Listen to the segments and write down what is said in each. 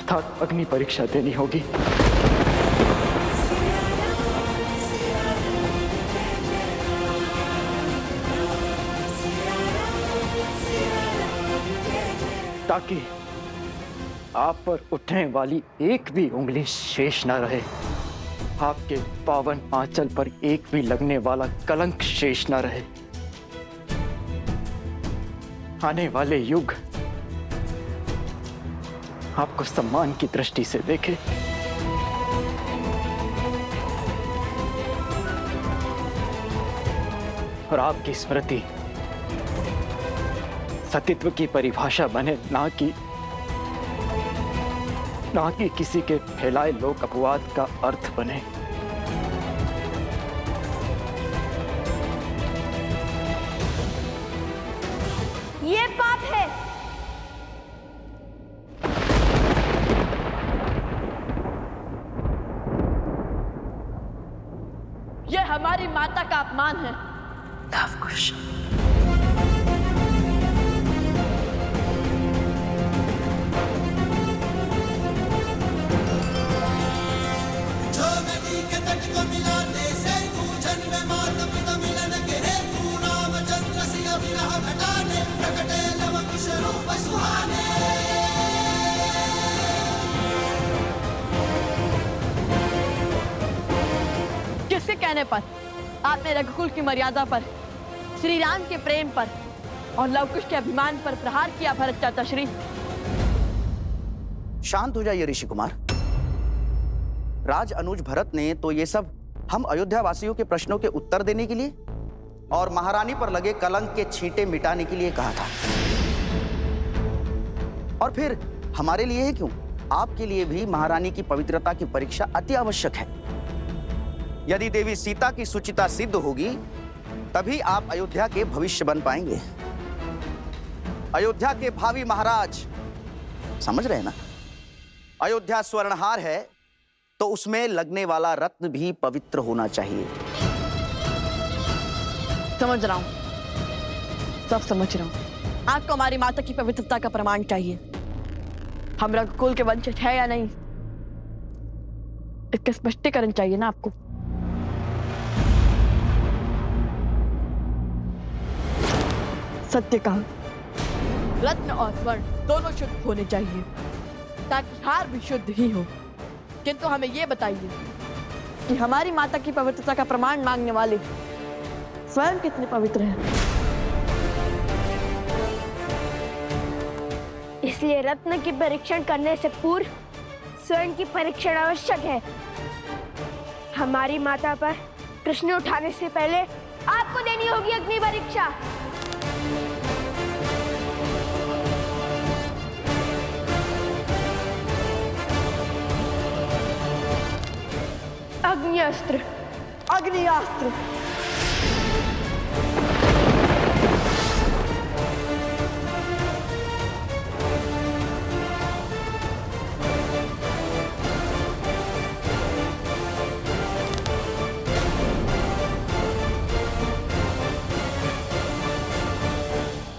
अर्थात अग्नि परीक्षा देनी होगी। ताकि आप पर उठने वाली एक भी उंगली शेष न रहे, आपके पावन आंचल पर एक भी लगने वाला कलंक शेष न रहे। आने वाले युग आपको सम्मान की दृष्टि से देखे, और आपकी स्मृति सतीत्व की परिभाषा बने, ना कि किसी के फैलाए लोक अपवाद का अर्थ बने। ये पाप है। ये हमारी माता का अपमान है। लवकुश, किसके कहने पर आपने रघुकुल की मर्यादा पर, श्री राम के प्रेम पर और लवकुश के अभिमान पर प्रहार किया भरत चाचा श्री? शांत हो जाइए ऋषि कुमार। राज अनुज भरत ने तो ये सब हम अयोध्या वासियों के प्रश्नों के उत्तर देने के लिए और महारानी पर लगे कलंक के छींटे मिटाने के लिए कहा था। और फिर हमारे लिए ही क्यों, आपके लिए भी महारानी की पवित्रता की परीक्षा अति आवश्यक है। यदि देवी सीता की सुचिता सिद्ध होगी, तभी आप अयोध्या के भविष्य बन पाएंगे, अयोध्या के भावी महाराज। समझ रहे हैं ना? अयोध्या स्वर्णहार है तो उसमें लगने वाला रत्न भी पवित्र होना चाहिए। समझ रहा हूं, सब समझ रहा हूं। आपको हमारी माता की पवित्रता का प्रमाण चाहिए। हम रघुकुल के वंशज है या नहीं, इसका स्पष्टीकरण चाहिए ना आपको। सत्य कहा, रत्न और स्वर्ण दोनों शुद्ध होने चाहिए, ताकि हार भी शुद्ध ही हो। किंतु हमें यह बताइए कि हमारी माता की पवित्रता का प्रमाण मांगने वाले स्वयं कितने पवित्र हैं? इसलिए रत्न की परीक्षण करने से पूर्व स्वयं की परीक्षण आवश्यक है। हमारी माता पर प्रश्न उठाने से पहले आपको देनी होगी अग्नि परीक्षा। अग्निअस्त्र, अग्नियास्त्र।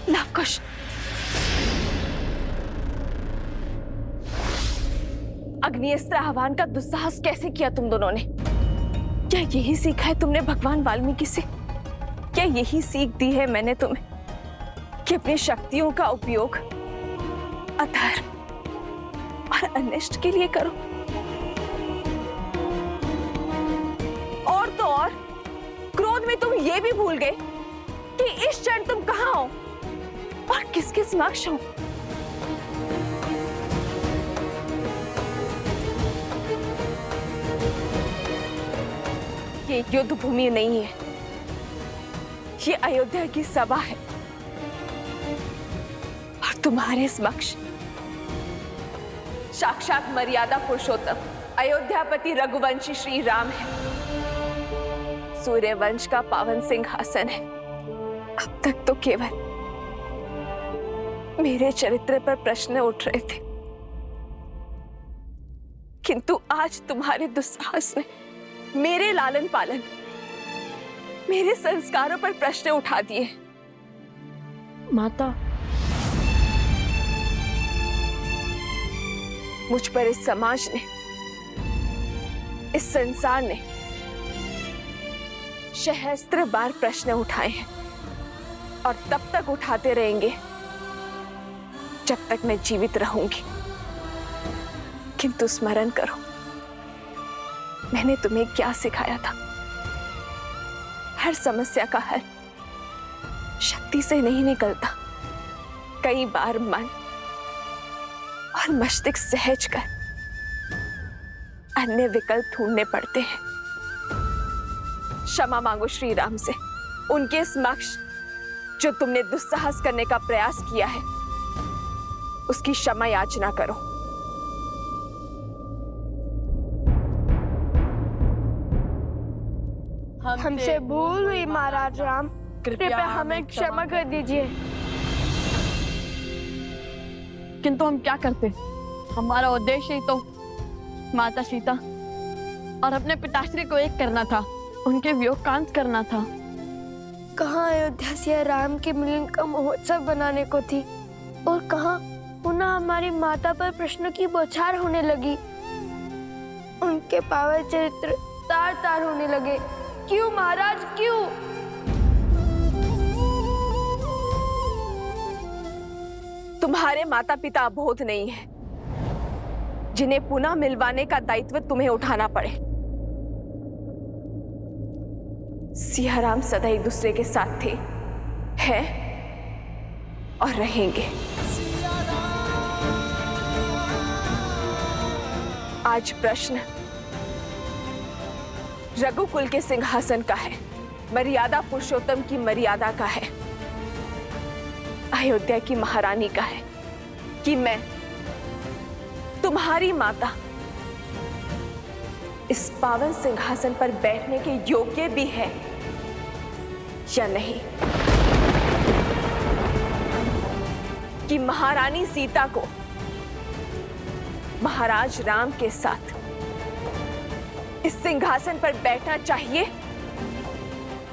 लवकुश, अग्निअस्त्र आह्वान का दुस्साहस कैसे किया तुम दोनों ने? क्या यही सीखा है तुमने भगवान वाल्मीकि से? क्या यही सीख दी है मैंने तुम्हें कि अपनी शक्तियों का उपयोग अधर्म और अनिष्ट के लिए करो? और तो और क्रोध में तुम ये भी भूल गए कि इस क्षण तुम कहाँ हो और किसके समक्ष हो। ये युद्ध भूमि नहीं है, ये अयोध्या की सभा है और तुम्हारे समक्ष साक्षात मर्यादा पुरुषोत्तम अयोध्यापति रघुवंशी श्री राम है। सूर्यवंश का पावन सिंहासन है। अब तक तो केवल मेरे चरित्र पर प्रश्न उठ रहे थे, किंतु आज तुम्हारे दुस्साहस ने मेरे लालन पालन, मेरे संस्कारों पर प्रश्न उठा दिए। माता, मुझ पर इस समाज ने, इस संसार ने सहस्त्र बार प्रश्न उठाए हैं और तब तक उठाते रहेंगे जब तक मैं जीवित रहूंगी। किंतु स्मरण करो, मैंने तुम्हें क्या सिखाया था? हर समस्या का हल शक्ति से नहीं निकलता। कई बार मन और मस्तिष्क सहज कर अन्य विकल्प ढूंढने पड़ते हैं। क्षमा मांगो श्री राम से, उनके समक्ष जो तुमने दुस्साहस करने का प्रयास किया है उसकी क्षमा याचना करो। हमसे भूल हुई महाराज राम, कृपया हमें क्षमा कर दीजिए। किंतु हम क्या करते? हमारा उद्देश्य ही तो माता सीता और अपने पिताश्री को एक करना था, उनके वियोग का अंत करना था। कहाँ अयोध्या से राम के मिलन का महोत्सव बनाने को थी और कहाँ पुनः हमारी माता पर प्रश्नों की बौछार होने लगी। उनके पावन चरित्र तार तार होने लगे। क्यों महाराज, क्यों? तुम्हारे माता पिता अबोध नहीं है, जिन्हें पुनः मिलवाने का दायित्व तुम्हें उठाना पड़े। सियाराम सदा एक दूसरे के साथ थे, हैं और रहेंगे। आज प्रश्न रघुकुल के सिंहासन का है, मर्यादा पुरुषोत्तम की मर्यादा का है, अयोध्या की महारानी का है कि मैं तुम्हारी माता इस पावन सिंहासन पर बैठने के योग्य भी है या नहीं, कि महारानी सीता को महाराज राम के साथ इस सिंहासन पर बैठना चाहिए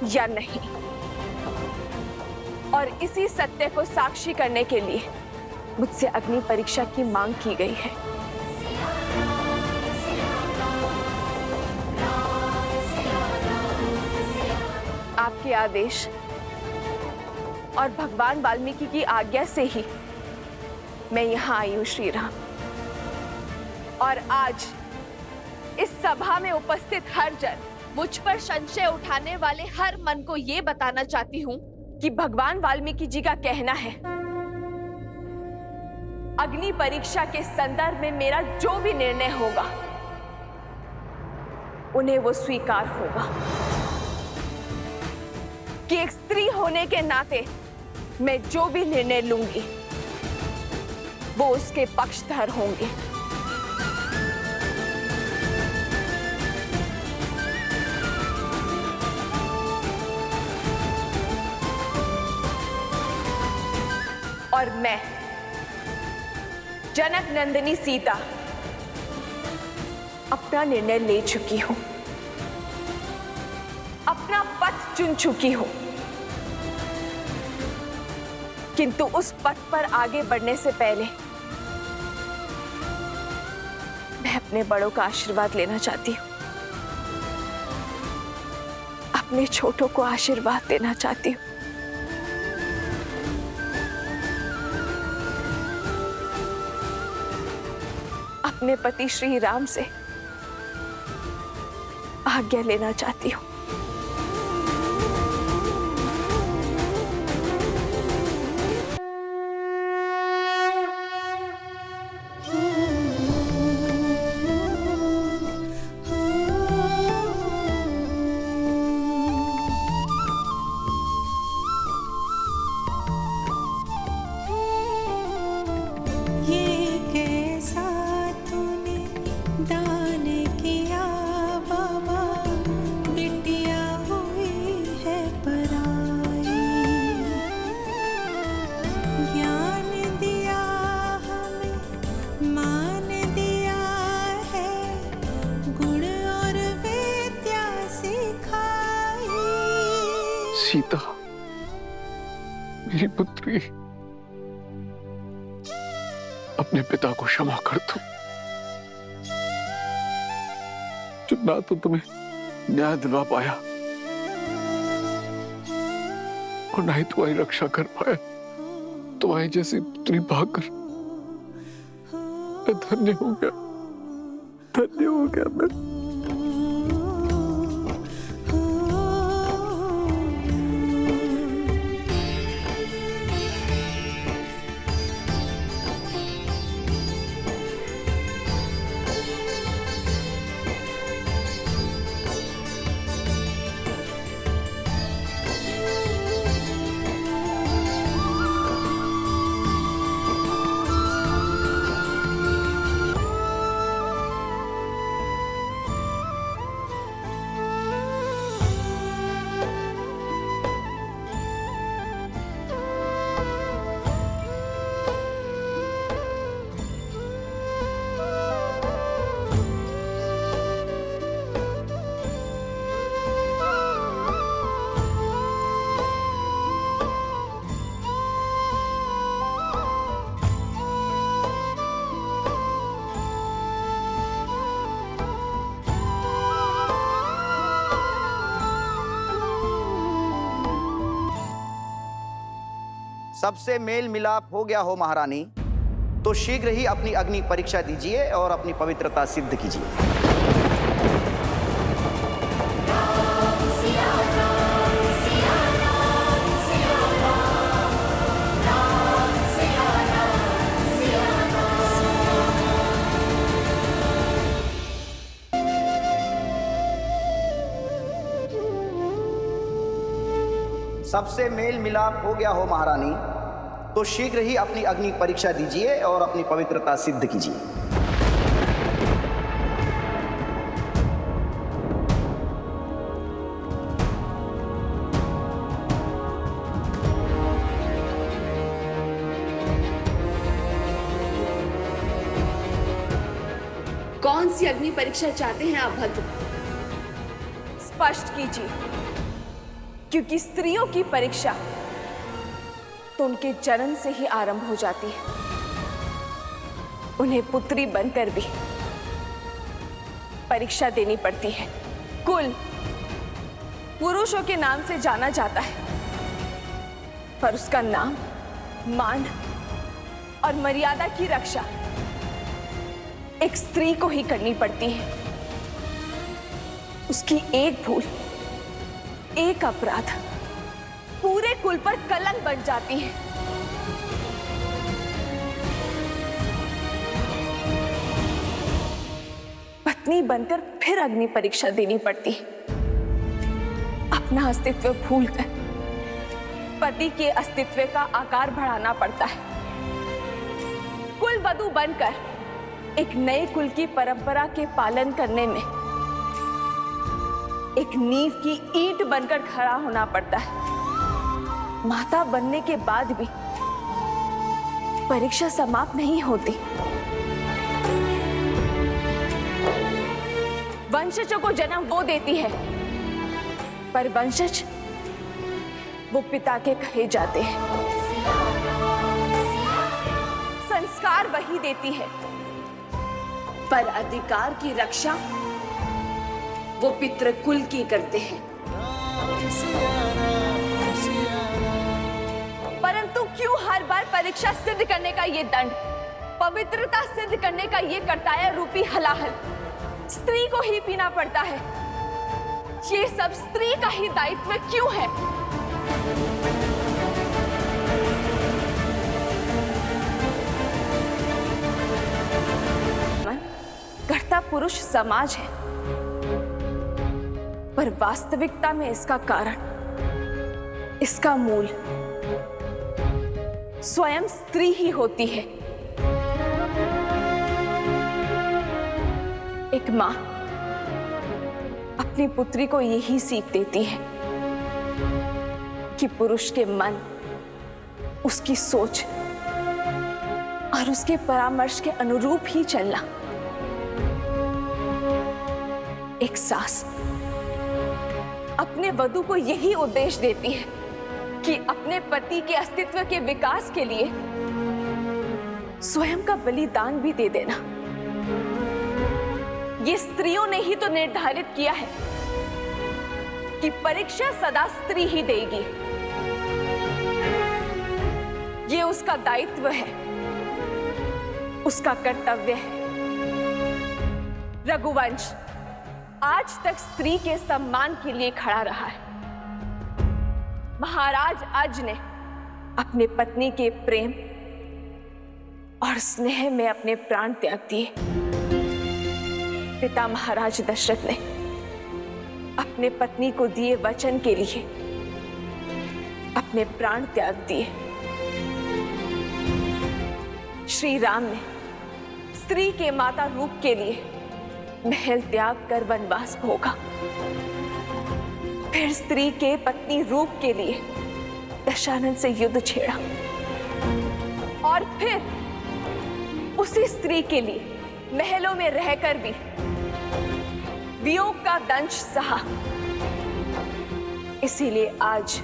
या नहीं। और इसी सत्य को साक्षी करने के लिए मुझसे अग्नि परीक्षा की मांग की गई है। आपके आदेश और भगवान वाल्मीकि की आज्ञा से ही मैं यहां आई हूं श्री राम। और आज इस सभा में उपस्थित हर जन, मुझ पर संशय उठाने वाले हर मन को यह बताना चाहती हूं कि भगवान वाल्मीकि जी का कहना है, अग्नि परीक्षा के संदर्भ में मेरा जो भी निर्णय होगा उन्हें वो स्वीकार होगा, कि एक स्त्री होने के नाते मैं जो भी निर्णय लूंगी वो उसके पक्षधर होंगे। और मैं जनक नंदिनी सीता अपना निर्णय ले चुकी हूं, अपना पथ चुन चुकी हूं, किंतु उस पथ पर आगे बढ़ने से पहले मैं अपने बड़ों का आशीर्वाद लेना चाहती हूं, अपने छोटों को आशीर्वाद देना चाहती हूं। अपने पति श्री राम से आज्ञा लेना चाहती हूं। सीता, मेरी पुत्री, अपने पिता को क्षमा कर दो। ना तो तुम्हें न्याय दिलवा पाया और ना ही तुम्हारी रक्षा कर पाया। तुम्हारी जैसी पुत्री पाकर मैं धन्य हो गया मैं। सबसे मेल मिलाप हो गया हो महारानी, तो शीघ्र ही अपनी अग्नि परीक्षा दीजिए और अपनी पवित्रता सिद्ध कीजिए। सबसे मेल मिलाप हो गया हो महारानी, तो शीघ्र ही अपनी अग्नि परीक्षा दीजिए और अपनी पवित्रता सिद्ध कीजिए। कौन सी अग्नि परीक्षा चाहते हैं आप भद्र? स्पष्ट कीजिए, क्योंकि स्त्रियों की परीक्षा तो उनके जन्म से ही आरंभ हो जाती है। उन्हें पुत्री बनकर भी परीक्षा देनी पड़ती है। कुल पुरुषों के नाम से जाना जाता है, पर उसका नाम, मान और मर्यादा की रक्षा एक स्त्री को ही करनी पड़ती है। उसकी एक भूल, एक अपराध पूरे कुल पर कलंक बन जाती है। पत्नी बनकर फिर अग्नि परीक्षा देनी पड़ती है। अपना अस्तित्व भूलकर पति के अस्तित्व का आकार बढ़ाना पड़ता है। कुल वधू बनकर एक नए कुल की परंपरा के पालन करने में एक नींव की ईंट बनकर खड़ा होना पड़ता है। माता बनने के बाद भी परीक्षा समाप्त नहीं होती। वंशजों को जन्म वो देती है, पर वंशज वो पिता के कहे जाते हैं। संस्कार वही देती है, पर अधिकार की रक्षा वो पितृकुल की करते हैं। परंतु क्यों हर बार परीक्षा सिद्ध करने का ये दंड, पवित्रता सिद्ध करने का ये कर्तव्य रूपी हलाहल स्त्री को ही पीना पड़ता है? ये सब स्त्री का ही दायित्व क्यों है? कर्ता पुरुष समाज है, पर वास्तविकता में इसका कारण, इसका मूल स्वयं स्त्री ही होती है। एक मां अपनी पुत्री को यही सीख देती है कि पुरुष के मन, उसकी सोच और उसके परामर्श के अनुरूप ही चलना। एक सास अपने वधू को यही उपदेश देती है कि अपने पति के अस्तित्व के विकास के लिए स्वयं का बलिदान भी दे देना। ये स्त्रियों ने ही तो निर्धारित किया है कि परीक्षा सदा स्त्री ही देगी। ये उसका दायित्व है, उसका कर्तव्य है। रघुवंश आज तक स्त्री के सम्मान के लिए खड़ा रहा है। महाराज अज ने अपने पत्नी के प्रेम और स्नेह में अपने प्राण त्याग दिए। पिता महाराज दशरथ ने अपने पत्नी को दिए वचन के लिए अपने प्राण त्याग दिए। श्री राम ने स्त्री के माता रूप के लिए महल त्याग कर वनवास भोगा, फिर स्त्री के पत्नी रूप के लिए दशानन से युद्ध छेड़ा और फिर उसी स्त्री के लिए महलों में रहकर भी वियोग का दंश सहा। इसीलिए आज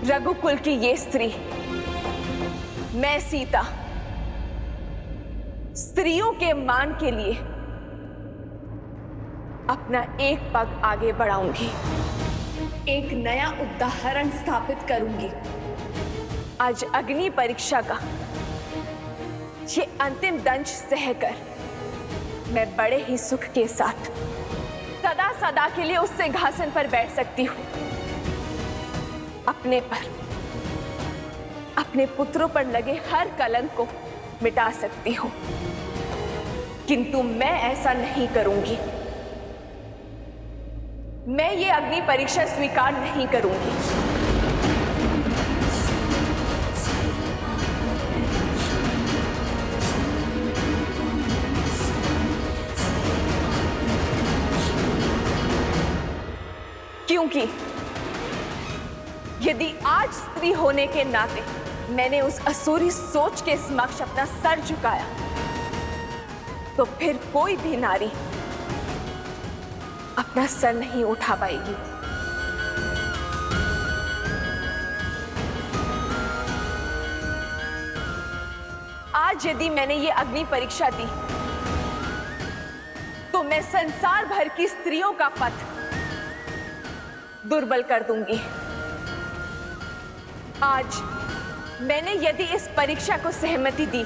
रघुकुल की ये स्त्री, मैं सीता, स्त्रियों के मान के लिए अपना एक पग आगे बढ़ाऊंगी, एक नया उदाहरण स्थापित करूंगी। आज अग्नि परीक्षा का ये अंतिम दंश सहकर मैं बड़े ही सुख के साथ सदा सदा के लिए उस सिंहासन पर बैठ सकती हूं। अपने पर, अपने पुत्रों पर लगे हर कलंक को मिटा सकती हूं, किंतु मैं ऐसा नहीं करूंगी। मैं ये अग्नि परीक्षा स्वीकार नहीं करूंगी। क्योंकि यदि आज स्त्री होने के नाते मैंने उस असुरी सोच के समक्ष अपना सर झुकाया, तो फिर कोई भी नारी अपना सर नहीं उठा पाएगी। आज यदि मैंने ये अग्नि परीक्षा दी, तो मैं संसार भर की स्त्रियों का पथ दुर्बल कर दूंगी। आज मैंने यदि इस परीक्षा को सहमति दी,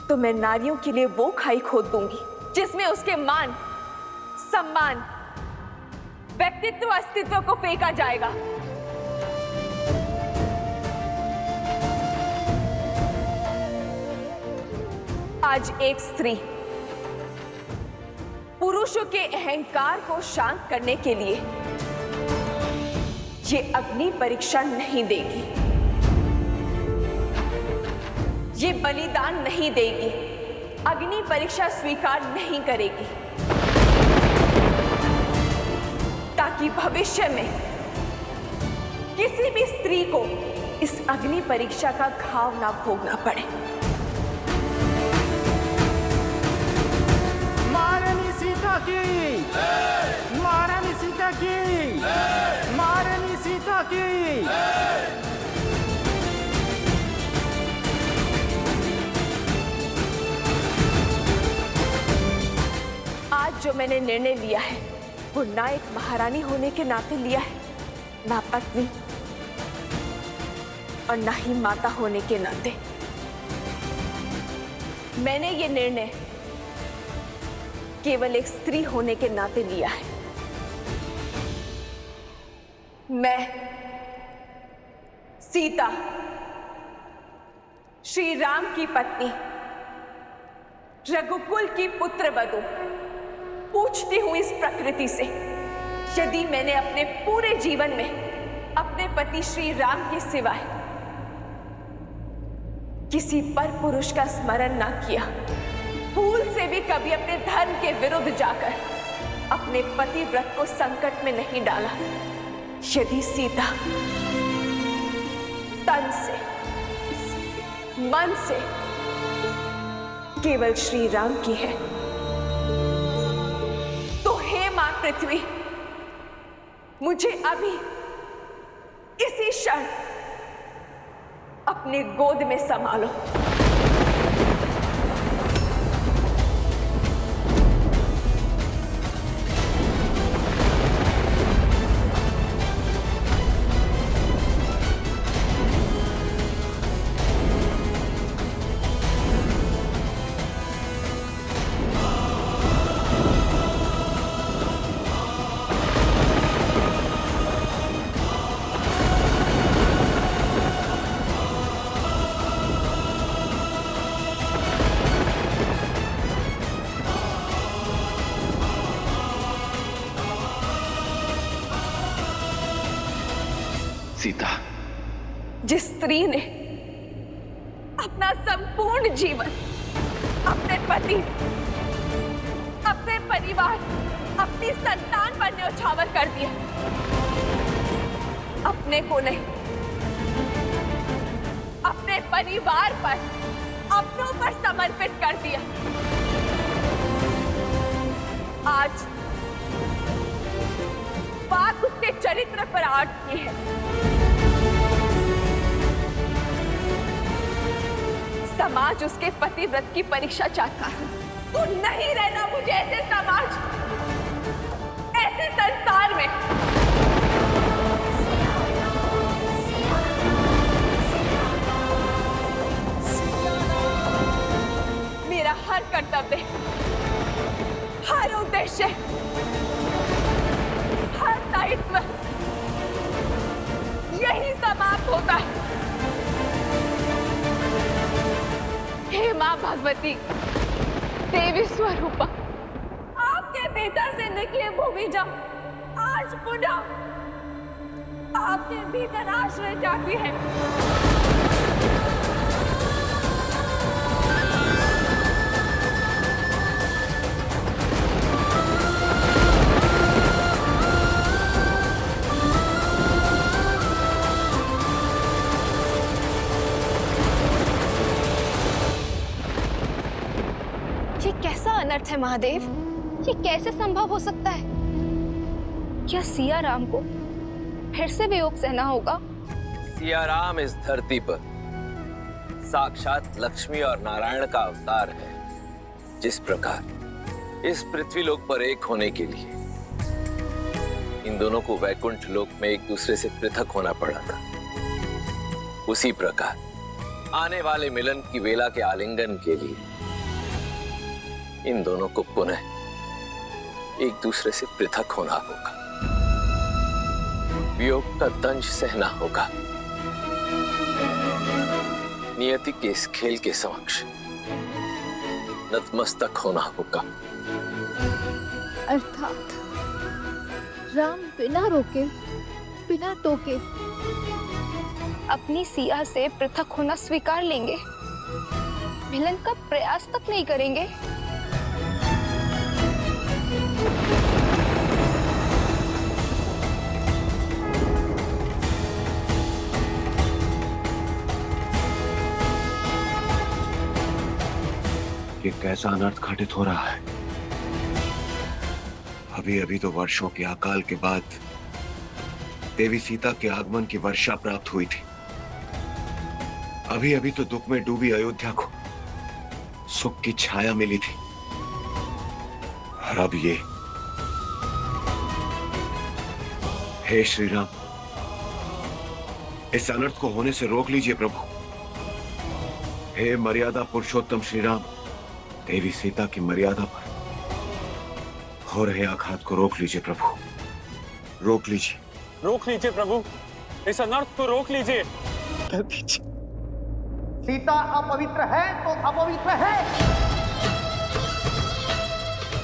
तो मैं नारियों के लिए वो खाई खोद दूंगी जिसमें उसके मान, सम्मान, व्यक्तित्व, अस्तित्व को फेंका जाएगा। आज एक स्त्री पुरुषों के अहंकार को शांत करने के लिए ये अग्नि परीक्षा नहीं देगी, ये बलिदान नहीं देगी, अग्नि परीक्षा स्वीकार नहीं करेगी, ताकि भविष्य में किसी भी स्त्री को इस अग्नि परीक्षा का घाव ना भोगना पड़े। महारानी सीता की, महारानी सीता की, महारानी सीता की। आज जो मैंने निर्णय लिया है, वो ना एक महारानी होने के नाते लिया है, ना पत्नी और ना ही माता होने के नाते। मैंने ये निर्णय केवल एक स्त्री होने के नाते लिया है। मैं सीता, श्री राम की पत्नी, रघुकुल की पुत्रवधू, पूछती हूं इस प्रकृति से, यदि मैंने अपने पूरे जीवन में अपने पति श्री राम के सिवाय किसी पर पुरुष का स्मरण ना किया, भूल से भी कभी अपने धर्म के विरुद्ध जाकर अपने पति व्रत को संकट में नहीं डाला, यदि सीता तन से, मन से केवल श्री राम की है, तो हे मां पृथ्वी, मुझे अभी इसी क्षण अपने गोद में संभालो। सीता, जिस स्त्री ने अपना संपूर्ण जीवन अपने पति, अपने परिवार, अपनी संतान पर न्यौछावर कर दिया, अपने को नहीं, अपने परिवार पर, अपनों पर समर्पित कर दिया। आज बात उसके चरित्र पर अटकी है। समाज उसके पतिव्रत की परीक्षा चाहता है। तो नहीं रहना मुझे ऐसे समाज, ऐसे संसार में। मेरा हर कर्तव्य, हर उद्देश्य, हर दायित्व यही समाप्त होता है। हे मां भगवती, देवी स्वरूपा, आपके भीतर से निकले भूमिजा आज पुनः आपके भीतर आश्रय जाती है। ये कैसा अनर्थ है महादेव? ये कैसे संभव हो सकता है? क्या सिया राम को फिर से वियोग सहना होगा? सिया राम इस धरती पर साक्षात लक्ष्मी और नारायण का अवतार है। जिस प्रकार इस पृथ्वी लोक पर एक होने के लिए इन दोनों को वैकुंठ लोक में एक दूसरे से पृथक होना पड़ा था, उसी प्रकार आने वाले मिलन की वेला के आलिंगन के लिए इन दोनों को पुनः एक दूसरे से पृथक होना होगा, वियोग का दंश सहना होगा। नियति के इस खेल के समक्ष नतमस्तक होना होगा। अर्थात राम बिना रोके, बिना टोके अपनी सिया से पृथक होना स्वीकार लेंगे, मिलन का प्रयास तक नहीं करेंगे। ये कैसा अनर्थ घटित हो रहा है? अभी अभी तो वर्षों के अकाल के बाद देवी सीता के आगमन की वर्षा प्राप्त हुई थी। अभी अभी तो दुख में डूबी अयोध्या को सुख की छाया मिली थी, और अब ये। हे श्री राम, इस अनर्थ को होने से रोक लीजिए प्रभु। हे मर्यादा पुरुषोत्तम श्री राम, देवी सीता की मर्यादा पर हो रहे आघात को रोक लीजिए प्रभु, रोक लीजिए। रोक लीजिए प्रभु, इस अनर्थ को रोक लीजिए। सीता अपवित्र है तो अपवित्र है,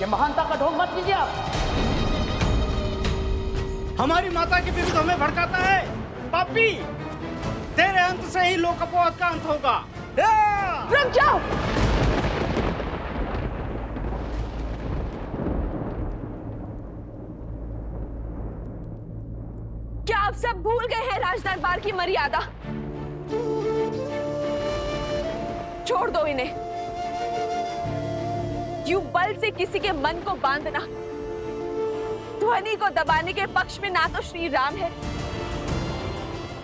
ये महानता का ढोंग मत कीजिए आप। हमारी माता के विरुद्ध हमें भड़काता है पापी। तेरे अंत से ही लोकपोत का अंत होगा। रुक जाओ। क्या आप सब भूल गए हैं राज दरबार की मर्यादा? छोड़ दो इन्हें। यूं बल से किसी के मन को बांधना, ध्वनि को दबाने के पक्ष में ना तो श्री राम है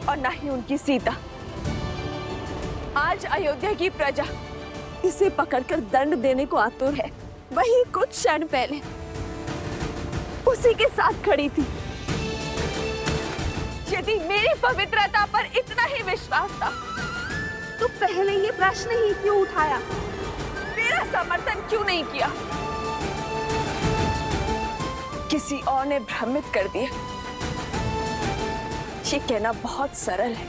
और ना ही उनकी सीता। आज अयोध्या की प्रजा इसे पकड़कर दंड देने को आतुर है। वही कुछ क्षण पहले उसी के साथ खड़ी थी। यदि मेरी पवित्रता पर इतना ही विश्वास था तो पहले ये प्रश्न ही क्यों उठाया? मेरा समर्थन क्यों नहीं किया? किसी और ने भ्रमित कर दिया। ये कहना बहुत सरल है,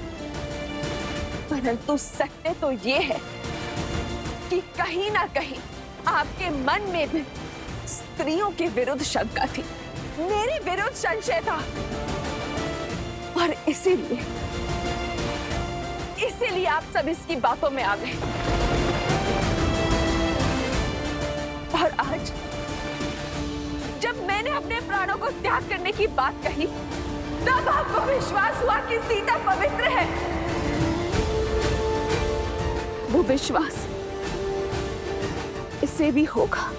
परंतु सत्य तो ये है कि कहीं ना कहीं आपके मन में भी स्त्रियों के विरुद्ध शंका थी, मेरे विरुद्ध संशय था। और इसीलिए आप सब इसकी बातों में आ गए। और आज जब मैंने अपने प्राणों को त्याग करने की बात कही, तब आपको विश्वास हुआ कि सीता पवित्र है। वो विश्वास इसे भी होगा,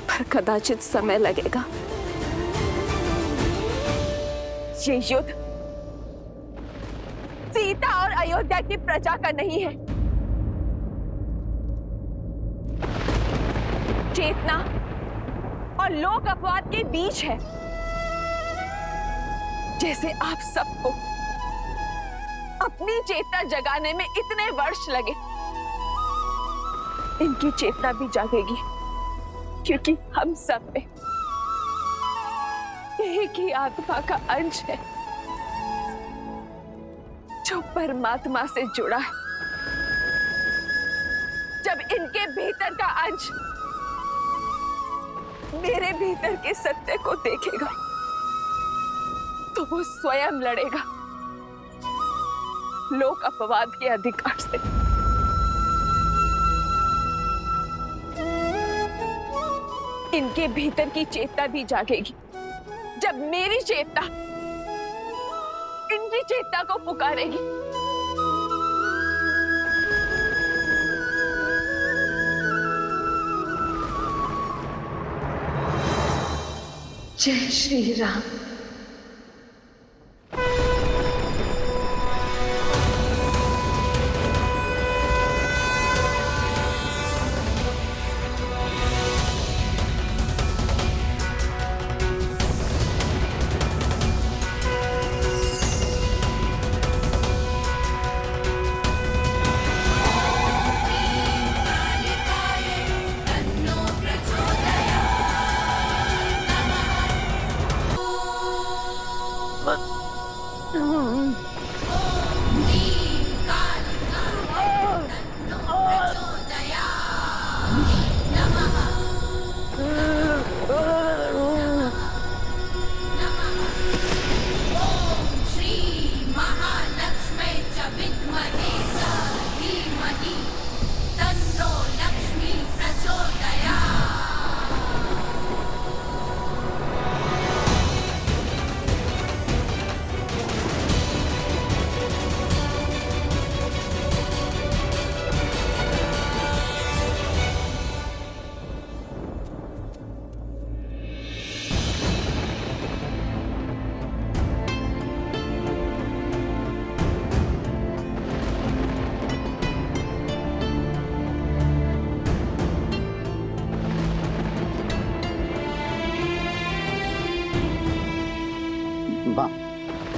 पर कदाचित समय लगेगा। ये युद्ध सीता और अयोध्या की प्रजा का नहीं है। चेतना और लोक अपवाद के बीच है। जैसे आप सबको अपनी चेतना जगाने में इतने वर्ष लगे, इनकी चेतना भी जागेगी, क्योंकि हम सब में एक ही आत्मा का अंश है जो परमात्मा से जुड़ा है। जब इनके भीतर का अंश मेरे भीतर के सत्य को देखेगा, तो वो स्वयं लड़ेगा लोक अपवाद के अधिकार से। इनके भीतर की चेतना भी जागेगी जब मेरी चेतना इनकी चेतना को पुकारेगी। जय श्री राम।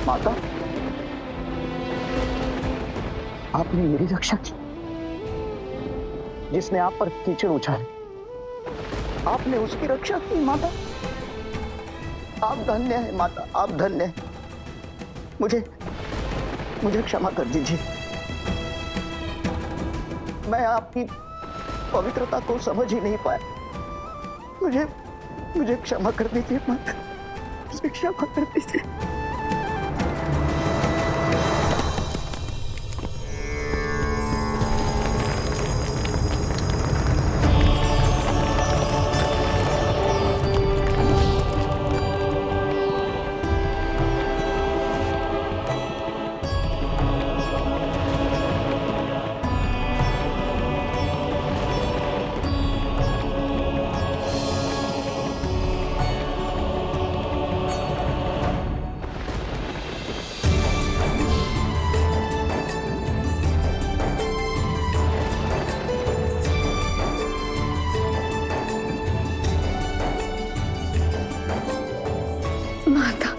माता, आपने मेरी रक्षा की। जिसने आप पर कीचड़ उछाले, आपने उसकी रक्षा की। माता, आप धन्य हैं। माता, आप धन्य हैं। मुझे क्षमा कर दीजिए। मैं आपकी पवित्रता को समझ ही नहीं पाया। मुझे क्षमा कर दीजिए माता, मुझे क्षमा कर दीजिए। माता,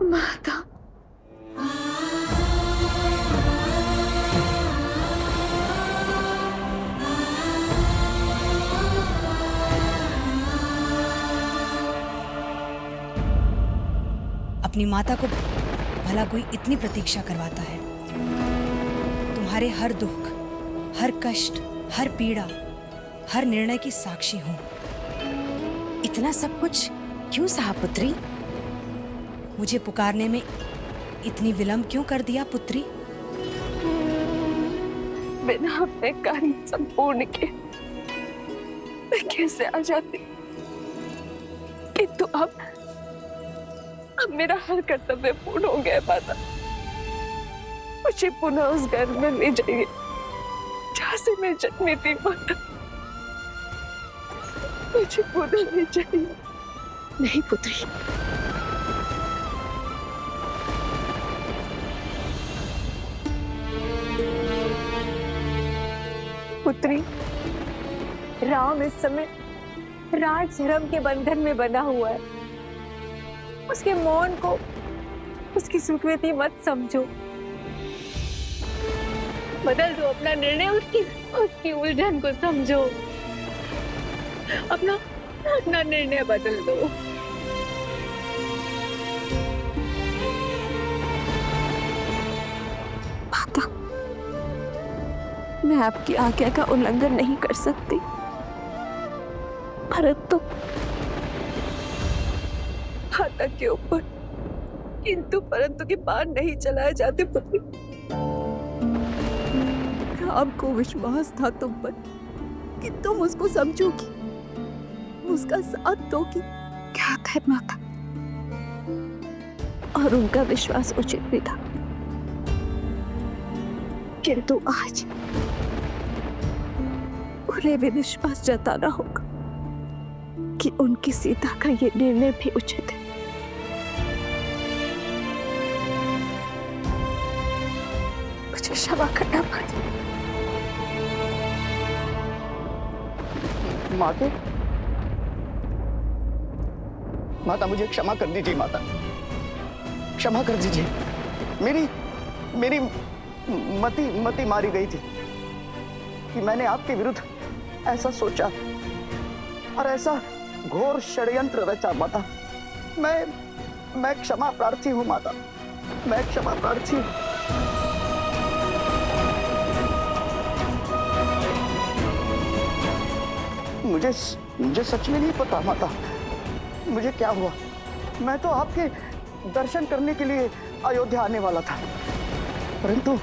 माता, अपनी माता को भला कोई इतनी प्रतीक्षा करवाता है? तुम्हारे हर दुख, हर कष्ट हर पीड़ा, हर निर्णय की साक्षी हूँ। इतना सब कुछ क्यों सहा पुत्री? मुझे पुकारने में इतनी विलंब क्यों कर दिया पुत्री? बिना अपने कार्य संपूर्ण के मैं कैसे आ जाती, किंतु अब मेरा हर कर्तव्य पूर्ण हो गया माता। मुझे पुनः उस घर में ले जाइए जहाँ से मैं जन्मी थी माता। मुझे पुनः ले जाइए। नहीं पुत्री, पुत्री, राम इस समय राज धर्म के बंधन में बंधा हुआ है। उसके मौन को उसकी स्वीकृति मत समझो। बदल दो अपना निर्णय, उसकी उलझन को समझो। अपना निर्णय बदल दो। माता, मैं आपकी आज्ञा का उल्लंघन नहीं कर सकती, परंतु हाथक के ऊपर किंतु परंतु के बाण नहीं चलाए जाते पुत्री। राम को विश्वास था तुम पर कि तुम उसको समझोगी, उसका साथ दोगी। क्या है माता, और उनका विश्वास उचित भी था, किंतु आज उन्हें भी विश्वास जताना होगा कि उनकी सीता का ये निर्णय भी उचित है। मुझे क्षमा करना पड़ेगा। माता, माता मुझे क्षमा कर दीजिए माता, क्षमा कर दीजिए। मेरी मति मारी गई थी कि मैंने आपके विरुद्ध ऐसा सोचा और ऐसा घोर षड्यंत्र रचा माता। मैं क्षमा प्रार्थी हूँ माता, मैं क्षमा प्रार्थी हूँ। मुझे सच में नहीं पता माता, मुझे क्या हुआ। मैं तो आपके दर्शन करने के लिए अयोध्या आने वाला था, परंतु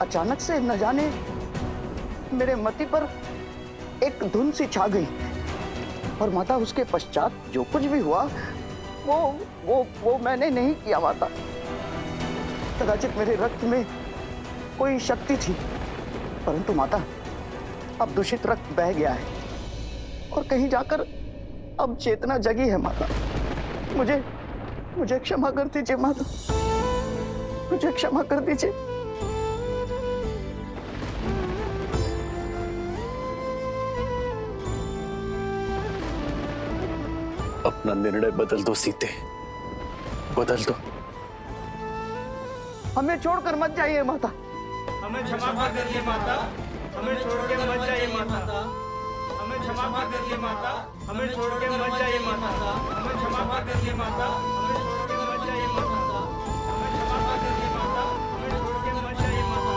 अचानक से न जाने मेरे मति पर एक धुन सी छा गई। और माता उसके पश्चात जो कुछ भी हुआ वो मैंने नहीं किया माता। कदाचित मेरे रक्त में कोई शक्ति थी, परंतु माता अब दूषित रक्त बह गया है और कहीं जाकर अब चेतना जगी है माता। मुझे क्षमा कर दीजिए माता, मुझे क्षमा कर दीजिए। अपना निर्णय बदल दो सीते, बदल दो। हमें छोड़कर मत जाइए माता। हमें क्षमा कर दीजिए माता, हमें छोड़ के मत जाइए माता। हमें क्षमा कर दीजिए माता, हमें छोड़ के मत जाइए माता। हमें क्षमा कर दीजिए माता, हमें छोड़ के मत जाइए माता। हमें क्षमा कर दीजिए माता, हमें छोड़ के मत जाइए माता।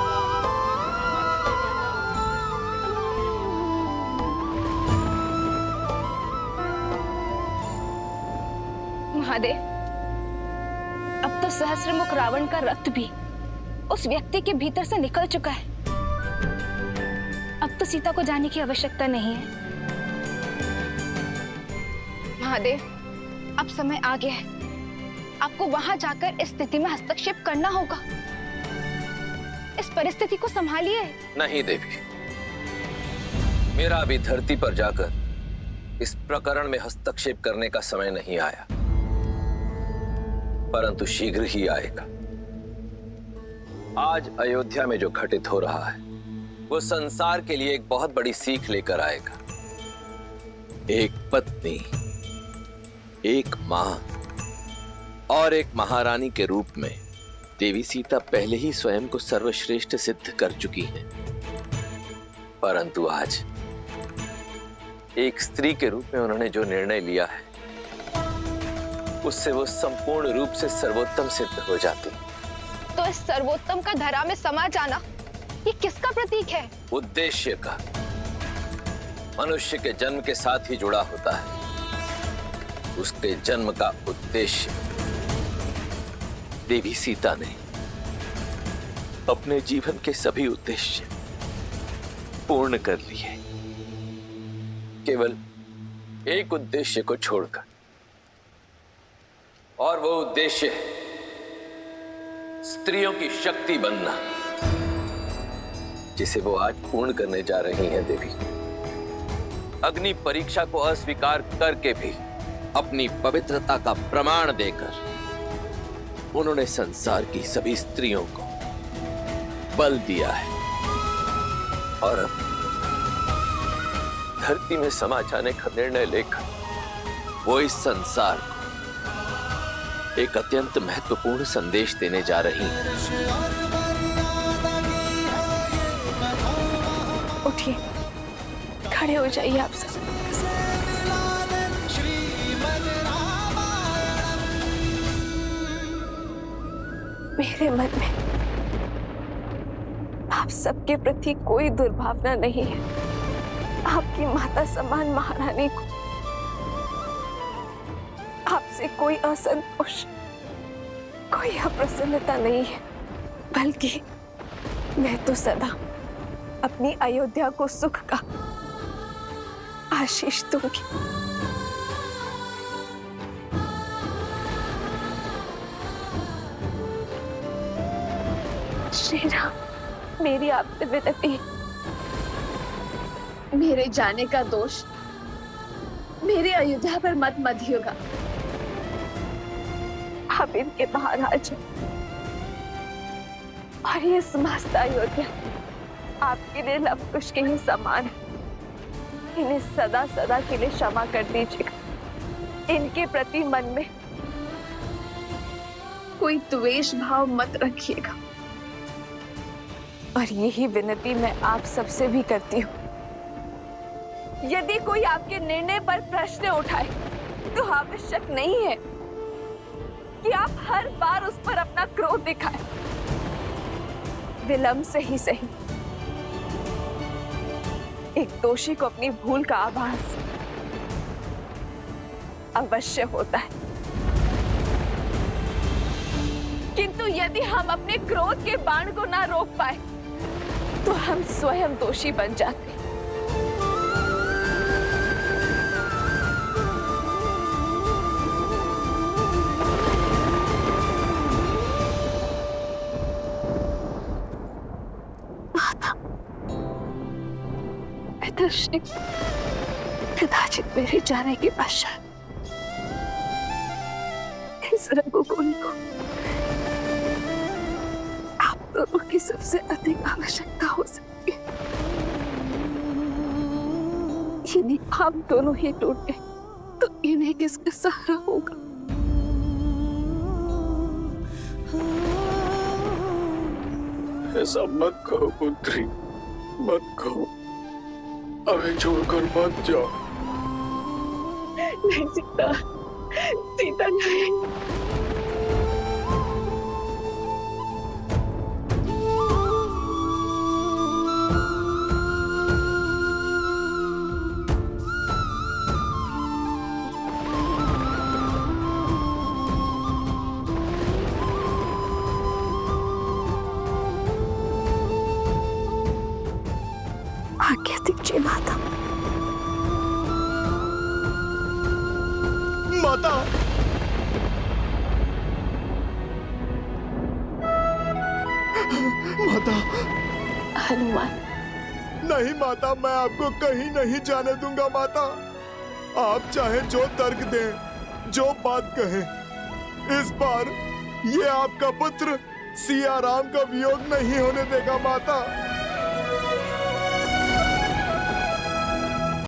महादेव, अब तो सहस्त्रमुख रावण का रक्त भी उस व्यक्ति के भीतर से निकल चुका है। अब तो सीता को जाने की आवश्यकता नहीं है। महादेव, अब समय आ गया है, आपको वहां जाकर इस स्थिति में हस्तक्षेप करना होगा। इस परिस्थिति को संभालिए। नहीं देवी, मेरा अभी धरती पर जाकर इस प्रकरण में हस्तक्षेप करने का समय नहीं आया, परंतु शीघ्र ही आएगा। आज अयोध्या में जो घटित हो रहा है वो संसार के लिए एक बहुत बड़ी सीख लेकर आएगा। एक पत्नी, एक मां और एक महारानी के रूप में देवी सीता पहले ही स्वयं को सर्वश्रेष्ठ सिद्ध कर चुकी हैं, परंतु आज एक स्त्री के रूप में उन्होंने जो निर्णय लिया है उससे वो संपूर्ण रूप से सर्वोत्तम सिद्ध हो जाती। तो इस सर्वोत्तम का धरा में समा जाना ये किसका प्रतीक है? उद्देश्य का। मनुष्य के जन्म के साथ ही जुड़ा होता है। उसके जन्म का उद्देश्य देवी सीता ने अपने जीवन के सभी उद्देश्य पूर्ण कर लिए, केवल एक उद्देश्य को छोड़कर, और वो उद्देश्य है स्त्रियों की शक्ति बनना, जिसे वो आज पूर्ण करने जा रही हैं देवी। अग्नि परीक्षा को अस्वीकार करके भी अपनी पवित्रता का प्रमाण देकर उन्होंने संसार की सभी स्त्रियों को बल दिया है, और अब धरती में समा जाने का निर्णय लेकर वो इस संसार को एक अत्यंत महत्वपूर्ण संदेश देने जा रही हैं। उठिए, खड़े हो जाइए आप सब। मेरे मन में आप सबके प्रति कोई दुर्भावना नहीं है। आपकी माता समान महारानी को आपसे कोई असंतोष, कोई अप्रसन्नता नहीं है, बल्कि मैं तो सदा अपनी अयोध्या को सुख का आशीष दूंगी। श्री राम, मेरी आपसे विनती है, मेरे जाने का दोष मेरे अयोध्या पर मत मधिएगा। आप इनके बाहर आ जाओ, और ये समस्त अयोध्या आपके लिए लवकुश के ही समान है। इन्हें सदा सदा के लिए क्षमा कर दीजिएगा। इनके प्रति मन में कोई द्वेष भाव मत रखिएगा। और यही विनती मैं आप सबसे भी करती हूँ, यदि कोई आपके निर्णय पर प्रश्न उठाए तो आवश्यक नहीं है कि आप हर बार उस पर अपना क्रोध दिखाएं। विलंब से ही सही एक दोषी को अपनी भूल का आभास अवश्य होता है, किंतु यदि हम अपने क्रोध के बाण को ना रोक पाए तो हम स्वयं दोषी बन जाते। दर्शक, कदाचित मेरे जाने के पश्चात इस रघुकुल को आप दोनों की सबसे अधिक आवश्यकता हो सकती है। यदि आप दोनों ही टूट गए तो इन्हें किसका सहारा होगा? ऐसा मत कहो पुत्री, मत कहो। हमें छोड़कर मत जाओ। नहीं सीता, सीता नहीं। आज्ञा दीजिए माता। माता, माता। हनुमान। नहीं माता, मैं आपको कहीं नहीं जाने दूंगा माता। आप चाहे जो तर्क दें, जो बात कहें, इस बार ये आपका पुत्र सिया राम का वियोग नहीं होने देगा माता।